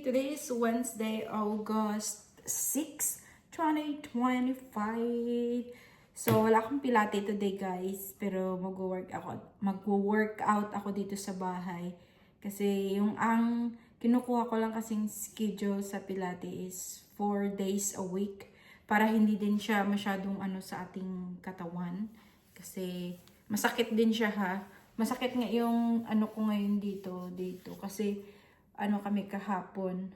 Today is Wednesday, August 6, 2025. So, wala akong pilate today, guys. Pero magwo-workout ako dito sa bahay. Kasi ang kinukuha ko lang kasing schedule sa pilate is 4 days a week. Para hindi din siya masyadong sa ating katawan. Kasi masakit din siya ha. Masakit nga yung ko ngayon dito. Kasi kami kahapon,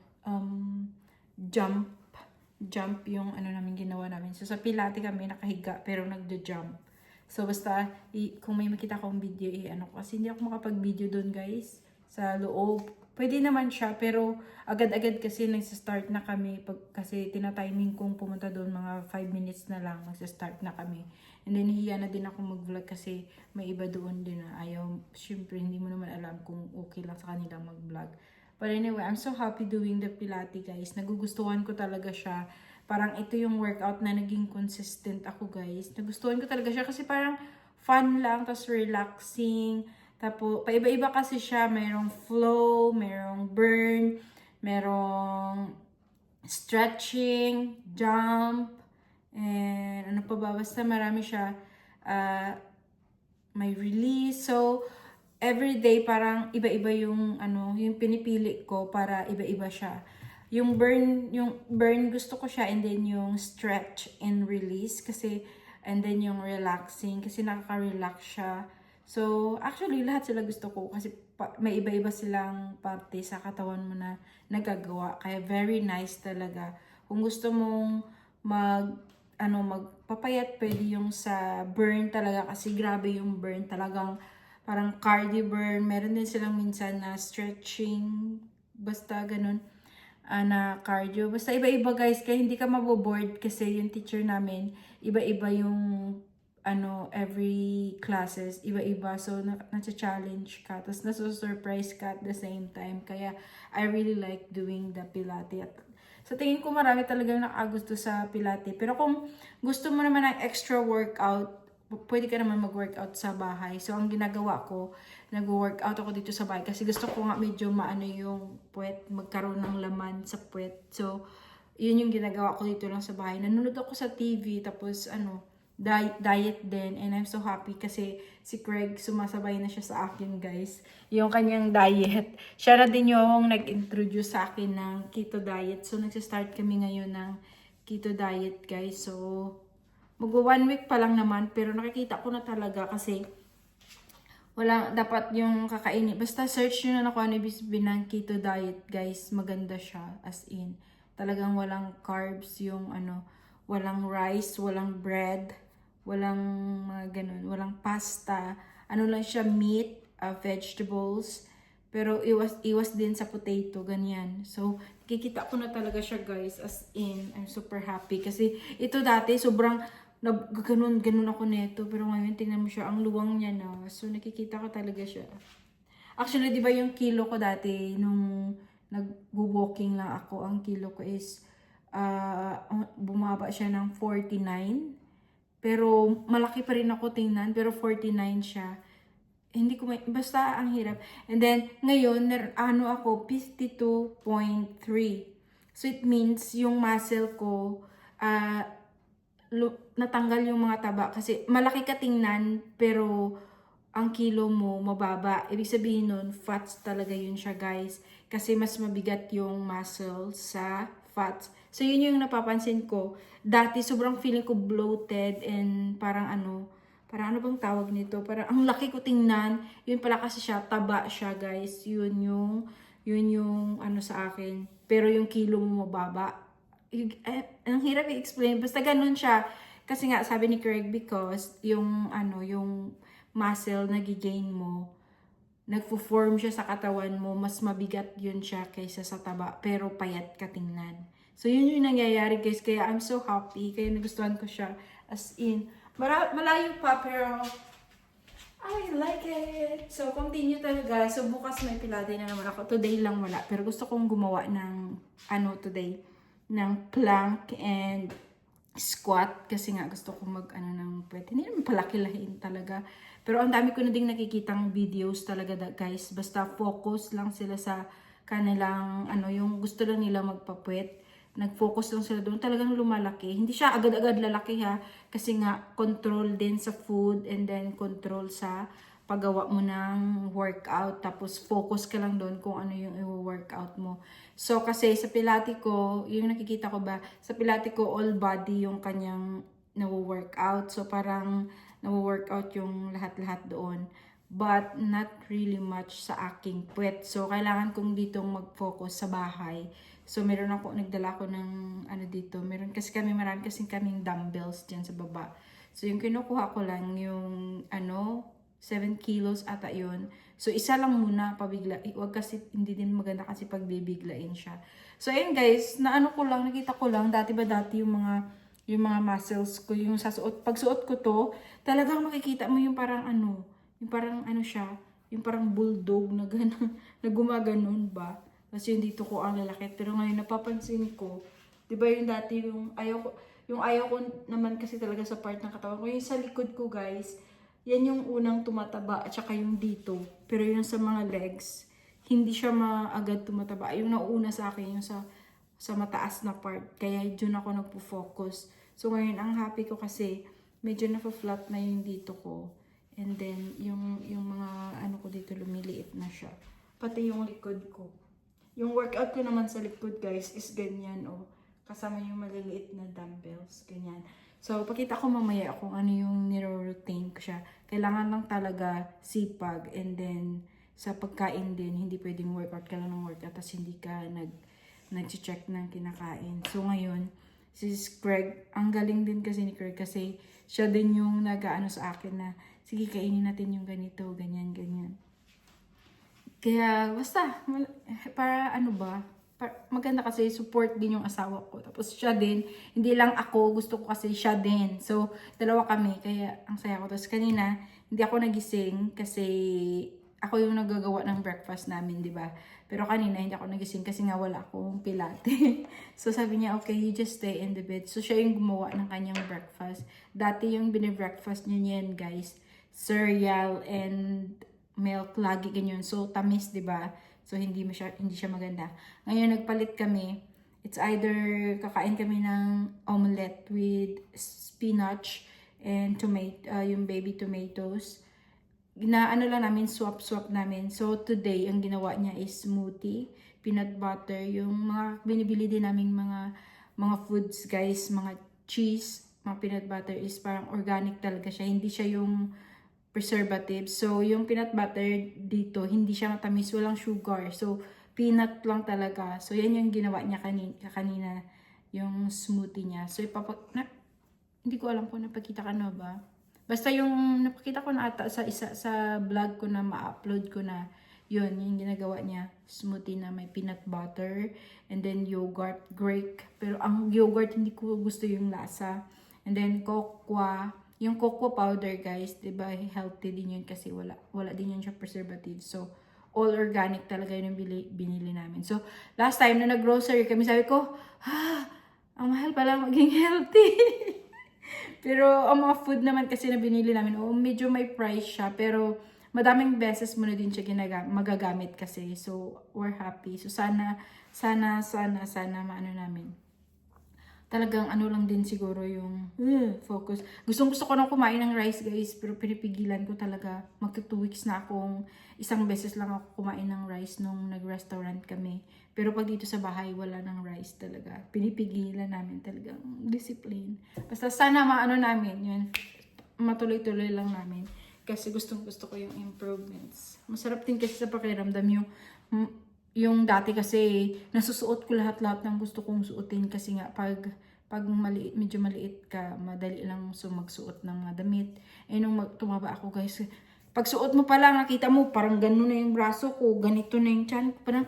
jump yung namin ginawa namin. So sa Pilates kami nakahiga pero nagjo-jump. So basta kung may makita akong video kasi hindi ako makapag-video doon, guys, sa loob. Pwede naman siya pero agad-agad kasi nagsa-start na kami kasi tina-timing kong pumunta doon mga 5 minutes na lang magsa-start na kami. And then hiya na din ako mag-vlog kasi may iba doon din na ayaw. Syempre hindi mo naman alam kung okay lang sa kanila mag-vlog. But anyway, I'm so happy doing the Pilates, guys. Nagugustuhan ko talaga siya. Parang ito yung workout na naging consistent ako, guys. Nagustuhan ko talaga siya kasi parang fun lang, tapos relaxing. Tapos, paiba-iba kasi siya. Merong flow, merong burn, merong stretching, jump, and ano pa ba? Basta marami siya. May release. So, everyday parang iba-iba yung yung pinipili ko para iba-iba siya. Yung burn gusto ko siya, and then yung stretch and release and then yung relaxing kasi nakaka-relax siya. So actually lahat sila gusto ko kasi may iba-iba silang parte sa katawan mo na nagagawa. Kaya very nice talaga. Kung gusto mong magpapayat, pwede yung sa burn talaga kasi grabe yung burn talagang. Parang cardio burn. Meron din silang minsan na stretching. Basta ganun. Na cardio. Basta iba-iba, guys. Kaya hindi ka maboboard kasi yung teacher namin, iba-iba yung every classes. Iba-iba. So, nasa-challenge ka. Tapos nasa-surprise ka at the same time. Kaya I really like doing the Pilates. At sa tingin ko marami talagang nakagusto sa Pilates. Pero kung gusto mo naman ng extra workout, pwede ka naman mag-workout sa bahay. So, ang ginagawa ko, nag-workout ako dito sa bahay kasi gusto ko nga medyo yung puwet, magkaroon ng laman sa puwet. So, yun yung ginagawa ko dito lang sa bahay. Nanonood ako sa TV, tapos diet din. And I'm so happy kasi si Craig, sumasabay na siya sa akin, guys. Yung kanyang diet. Siya na din yung nag-introduce sa akin ng keto diet. So, nagsistart kami ngayon ng keto diet, guys. So, mag-1 week pa lang naman, pero nakikita ko na talaga kasi wala dapat yung kakainin. Basta search nyo na ako ibig sabihin ng keto diet, guys. Maganda siya, as in. Talagang walang carbs, yung walang rice, walang bread, walang ganun, walang pasta. Lang siya, meat, vegetables, pero iwas din sa potato, ganyan. So, nakikita ko na talaga siya, guys, as in. I'm super happy kasi ito dati sobrang ganun ako neto, pero ngayon tingnan mo siya, ang luwang niya na. So nakikita ko talaga siya. Actually, di ba yung kilo ko dati nung nag-walking lang ako, ang kilo ko is bumaba siya ng 49. Pero malaki pa rin ako tingnan, pero 49 siya. Hindi ko basta ang hirap. And then ngayon ako 52.3. So it means yung muscle ko natanggal yung mga taba kasi malaki ka tingnan pero ang kilo mo mababa. Ibig sabihin nun, fats talaga yun siya, guys. Kasi mas mabigat yung muscle sa fats. So yun yung napapansin ko. Dati sobrang feeling ko bloated and parang ano bang tawag nito? Parang ang laki ko tingnan. Yun pala kasi siya, taba siya, guys. Yun yung sa akin. Pero yung kilo mo mababa. Ang hirap i-explain. Basta ganun siya. Kasi nga, sabi ni Craig, because yung muscle na gigain mo, nagpo-form siya sa katawan mo, mas mabigat yun siya kaysa sa taba. Pero payat ka tingnan. So, yun yung nangyayari, guys. Kaya I'm so happy. Kaya nagustuhan ko siya. As in, malayo pa, pero I like it. So, continue talaga. So, bukas may Pilates na naman ako. Today lang wala. Pero gusto kong gumawa ng today ng plank and squat kasi nga gusto ko ng puwet. Hindi naman palaki-lahin talaga. Pero ang dami ko na ding nakikitang videos talaga, guys. Basta focus lang sila sa kanilang, yung gusto lang nila magpapuwet. Nag-focus lang sila doon. Talagang lumalaki. Hindi siya agad-agad lalaki ha. Kasi nga, control din sa food and then control sa paggawa mo ng workout. Tapos, focus ka lang doon kung ano yung i-workout mo. So, kasi sa Pilates ko, yung nakikita ko ba, sa Pilates ko, all body yung kanyang nawo-workout. So, parang nawo-workout yung lahat-lahat doon. But, not really much sa aking puwet. So, kailangan kong ditong mag-focus sa bahay. So, meron ako, nagdala ko ng, dito. Meron kasi marami kasi kaming dumbbells dyan sa baba. So, yung kinukuha ko lang, yung, 7 kilos ata yun. So, isa lang muna, pabigla. Huwag kasi, hindi din maganda kasi pagbibiglain siya. So, ayun guys, nakita ko lang, dati yung mga muscles ko, yung pagsuot ko to, talagang makikita mo yung parang siya, yung parang bulldog na gano'n, na gumaganon ba? Kasi yung dito ko ang lalaki. Pero ngayon napapansin ko, 'di ba yung dati yung ayaw ko naman kasi talaga sa part ng katawan ko. Yung sa likod ko, guys, yan yung unang tumataba at saka yung dito. Pero yung sa mga legs, hindi siya maagad tumataba. Yung nauna sa akin yung sa mataas na part. Kaya dyan ako nagpo-focus. So ngayon ang happy ko kasi medyo na-flat na yung dito ko. And then yung mga ko dito lumiliit na siya. Pati yung likod ko. Yung workout ko naman sa likod, guys, is ganyan, kasama yung maliliit na dumbbells, ganyan. So, pakita ko mamaya kung ano yung niro-routine ko siya. Kailangan lang talaga sipag, and then, sa pagkain din, hindi pwedeng workout ka lang ng workout, tapos hindi ka nag-check ng kinakain. So, ngayon, si Craig, ang galing din kasi ni Craig, kasi siya din yung nag-aano sa akin na, sige, kainin natin yung ganito, ganyan, ganyan. Kaya, basta, para maganda kasi support din yung asawa ko. Tapos siya din, hindi lang ako, gusto ko kasi siya din. So, dalawa kami, kaya ang saya ko. Tapos kanina, hindi ako nagising kasi ako yung nagagawa ng breakfast namin, di ba? Pero kanina, hindi ako nagising kasi nga wala akong pilate. So, sabi niya, okay, you just stay in the bed. So, siya yung gumawa ng kanyang breakfast. Dati yung binibreakfast niya yan, guys, cereal and milk, lagi ganyan. So, tamis, di ba? So, hindi siya maganda. Ngayon, nagpalit kami. It's either kakain kami ng omelette with spinach and yung baby tomatoes. Lang namin, swap namin. So, today, ang ginawa niya is smoothie, peanut butter, yung mga binibili din naming mga foods, guys, mga cheese, mga peanut butter is parang organic talaga siya. Hindi siya yung preservative. So, yung peanut butter dito, hindi siya matamis, walang sugar. So, peanut lang talaga. So, yan yung ginawa niya kanina yung smoothie niya. So, hindi ko alam kung napakita ka na ba. Basta yung napakita ko na ata sa vlog ko na ma-upload ko na, yun, yung ginagawa niya. Smoothie na may peanut butter and then yogurt, Greek. Pero ang yogurt, hindi ko gusto yung lasa. And then cocoa. Yung cocoa powder, guys, diba, healthy din yun kasi wala din yun siya preservative. So, all organic talaga yun yung binili namin. So, last time na nag-grocery kami, sabi ko, ang mahal pala maging healthy. Pero, ang mga food naman kasi na binili namin, medyo may price siya, pero madaming beses mo na din siya magagamit kasi. So, we're happy. So, sana maano namin. Talagang lang din siguro yung focus. Gusto ko na kumain ng rice, guys, pero pinipigilan ko talaga. Magto 2 weeks na akong, isang beses lang ako kumain ng rice nung nag-restaurant kami. Pero pag dito sa bahay, wala ng rice talaga. Pinipigilan namin talagang discipline. Basta sana namin yun. Matuloy-tuloy lang namin. Kasi gusto ko yung improvements. Masarap din kasi sa pakiramdam yung dati kasi nasusuot ko lahat ng gusto kong suotin kasi nga pag medyo maliit ka, madali lang magsuot ng mga damit. Nung tumaba ako, guys, pag suot mo pa lang, nakita mo parang gano'n na yung braso ko, ganito na yung tiyan ko, parang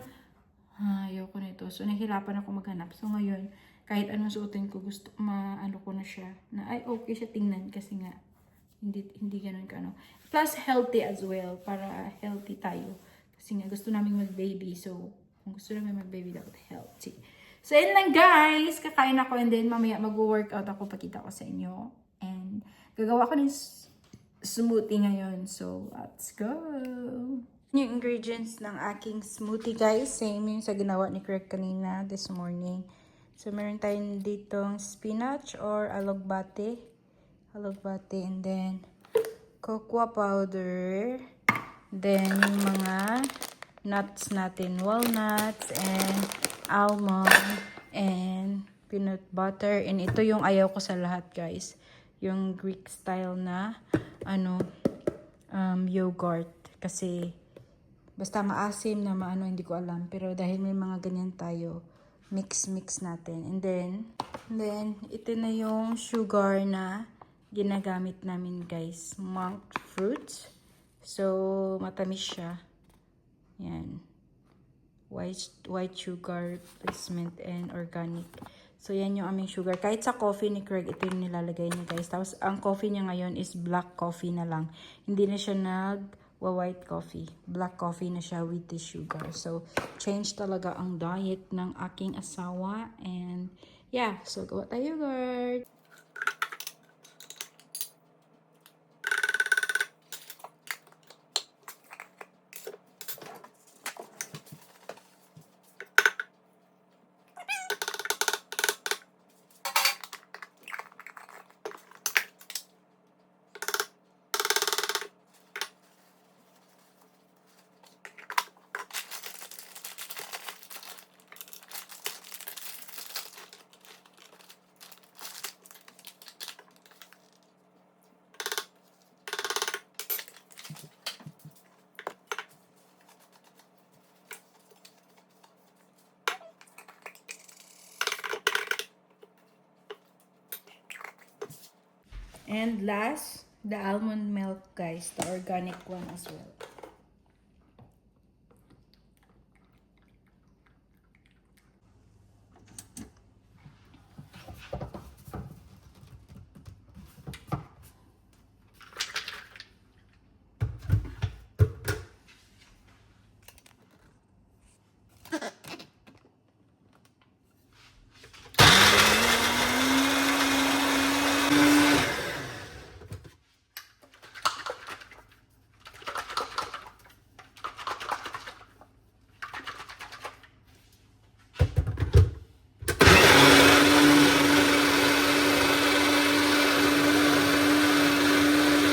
ayoko na ito. So nahirapan ako maghanap. So ngayon, kahit anong suotin ko, gusto ko na siya na okay siya tingnan kasi nga hindi gano'n ka Plus healthy as well, para healthy tayo. Kasi nga, gusto namin mag-baby. So, kung gusto namin mag-baby, dapat healthy. So, yun lang, guys. Kakain ako and then mamaya mag-workout ako. Pakita ko sa inyo. And gagawa ko ng smoothie ngayon. So, let's go! Yung ingredients ng aking smoothie guys, same yung sa ginawa ni Craig kanina this morning. So meron tayong ditong spinach or alogbate, and then cocoa powder, then yung mga nuts natin, walnuts and almond and peanut butter, and ito yung ayaw ko sa lahat guys, yung Greek style na yogurt, kasi basta maasim na maano, hindi ko alam. Pero dahil may mga ganyan tayo, mix natin. And then ito na yung sugar na ginagamit namin guys. Monk fruits. So, matamis siya. Yan. White sugar, replacement, and organic. So, yan yung aming sugar. Kahit sa coffee ni Craig, ito yung nilalagay niya guys. Tapos, ang coffee niya ngayon is black coffee na lang. Hindi na siya white coffee. Black coffee na siya with the sugar. So, change talaga ang diet ng aking asawa. And, yeah. So, gawa tayo yogurt. And last, the almond milk guys, the organic one as well.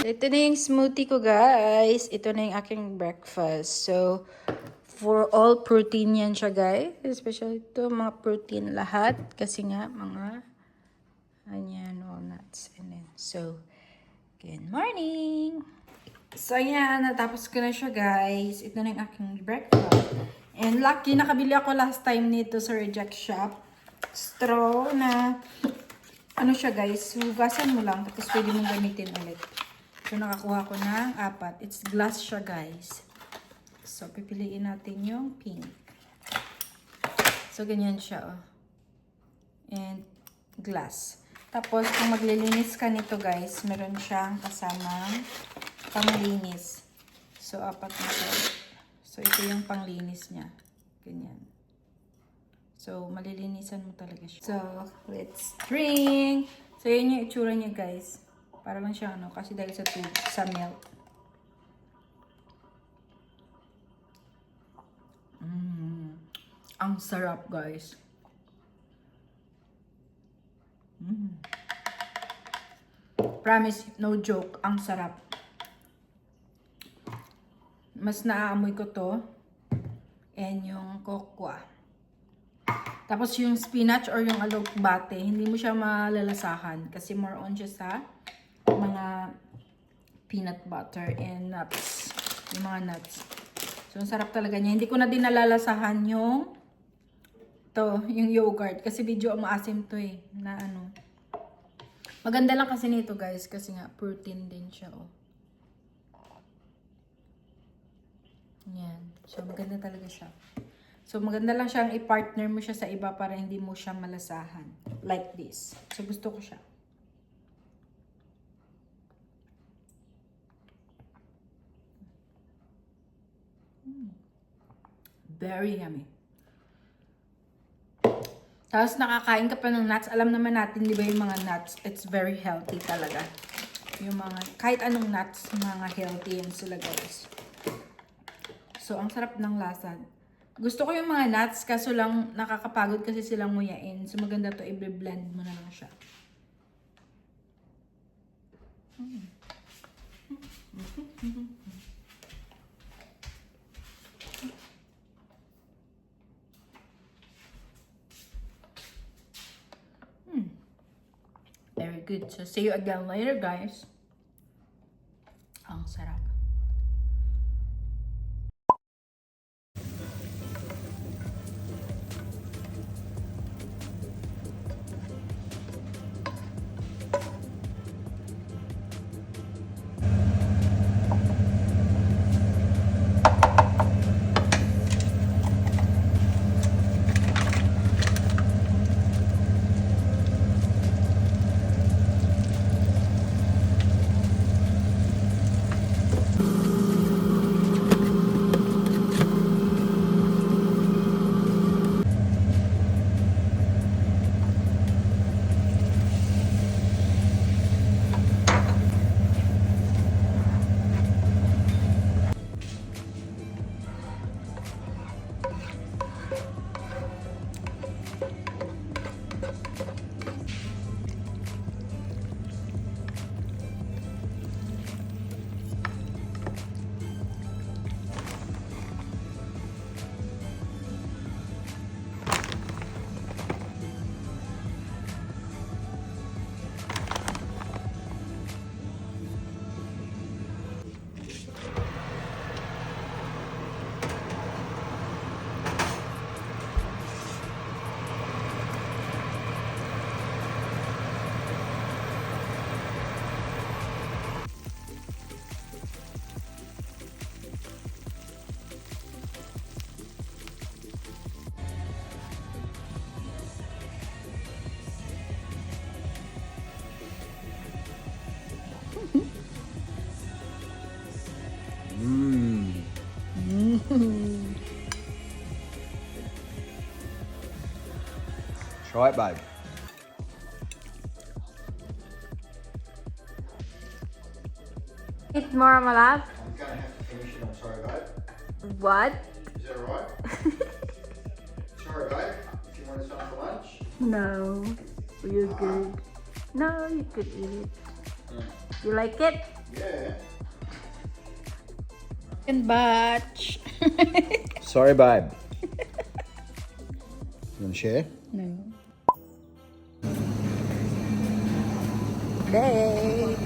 Ito na yung smoothie ko guys. Ito na yung aking breakfast. So, for all protein yan siya guys. Especially ito, mga protein lahat. Kasi nga, mga walnuts. And then, so, good morning! So, ayan. Natapos ko na siya guys. Ito na yung aking breakfast. And lucky, nakabili ako last time nito sa Reject Shop. Straw na, siya guys, hugasan mo lang. Tapos pwede mong gamitin ulit. So, nakakuha ko ng 4. It's glass siya, guys. So, pipiliin natin yung pink. So, ganyan siya, oh. And, glass. Tapos, kung maglilinis ka nito, guys, meron siyang kasamang panglinis. So, 4 na siya. So, ito yung panglinis niya. Ganyan. So, malilinisan mo talaga siya. So, let's drink. So, yun yung itsura niya, guys. Para lang siya, kasi dahil sa milk. Ang sarap, guys. Promise, no joke, ang sarap. Mas naaamoy ko to. And yung cocoa. Tapos yung spinach or yung alogbate, hindi mo siya malalasahan. Kasi more on siya sa mga peanut butter and nuts. Yung mga nuts. So, ang sarap talaga niya. Hindi ko na din nalalasahan yung yogurt. Kasi medyo maasim to eh. Maganda lang kasi nito guys. Kasi nga, protein din siya oh. Yan. So, maganda talaga siya. So, maganda lang siyang i-partner mo siya sa iba para hindi mo siya malasahan. Like this. So, gusto ko siya. Very yummy. Tapos nakakain ka pa ng nuts. Alam naman natin, di ba yung mga nuts, it's very healthy talaga. Yung mga, kahit anong nuts, mga healthy yan sila guys. So, ang sarap ng lasa. Gusto ko yung mga nuts, kaso lang nakakapagod kasi silang nguyain. So, maganda to, i-blend mo na lang siya. Very good. So, see you again later, guys. Ang sarap. Try it, babe. Eat more, my love. I'm going to have to finish it. I'm sorry, babe. What? Is that alright? Sorry, babe. If you want some for lunch. No. You're good. No, you could eat it. You like it? Yeah. And batch. Sorry, babe. You want to share? No. Okay.